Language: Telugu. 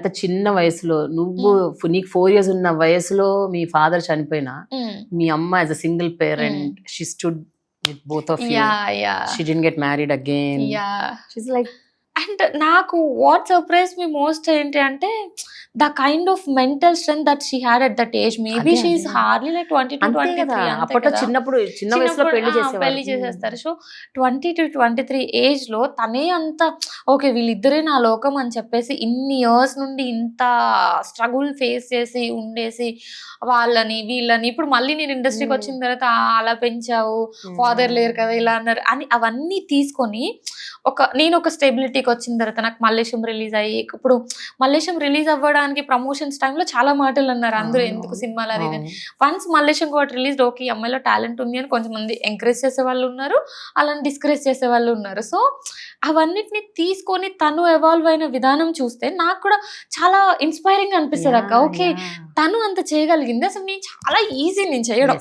అంత చిన్న వయసులో నువ్వు నీకు 4 years ఉన్న వయసులో మీ ఫాదర్ చనిపోయినా మీ అమ్మ as a single parent she stood with both of you. She didn't get married again. She's like and నాకు వాట్ సర్ప్రైజ్ మీ మోస్ట్ ఏంటి అంటే the kind of mental strength that she had at that age. Maybe she is hardly like 22 to 23 అప్పట్లో చిన్నప్పుడు చిన్న వయసులో పెళ్లి చేసేస్తారు. సో 20 to 23 ఏజ్ లో తనే అంత ఓకే వీళ్ళిద్దరే నా లోకం అని చెప్పేసి ఇన్ని ఇయర్స్ నుండి ఇంత స్ట్రగుల్ ఫేస్ చేసి ఉండేసి వాళ్ళని వీళ్ళని ఇప్పుడు మళ్ళీ నేను ఇండస్ట్రీకి వచ్చిన తర్వాత అలా పెంచావు, ఫాదర్ లేరు కదా ఇలా అన్నారు అని అవన్నీ తీసుకొని నేను ఒక స్టెబిలిటీకి వచ్చిన తర్వాత నాకు మల్లేశం రిలీజ్ అయ్యి ఇప్పుడు మల్లేశం రిలీజ్ అవ్వడానికి ప్రమోషన్స్ టైంలో చాలా మాటలు అన్నారు అందరూ ఎందుకు సినిమాలు అది ఇది. వన్స్ మల్లేశం కూడా రిలీజ్ ఓకే ఈ అమ్మాయిలో టాలెంట్ ఉంది అని కొంతమంది ఎంకరేజ్ చేసే వాళ్ళు ఉన్నారు, అలాని డిస్కరేజ్ చేసే వాళ్ళు ఉన్నారు. సో అవన్నిటిని తీసుకొని తను ఎవాల్వ్ అయిన విధానం చూస్తే నాకు కూడా చాలా ఇన్స్పైరింగ్ అనిపిస్తుంది అక్క. ఓకే తను అంత చేయగలిగింది, అసలు నేను చాలా ఈజీ నేను చేయడం.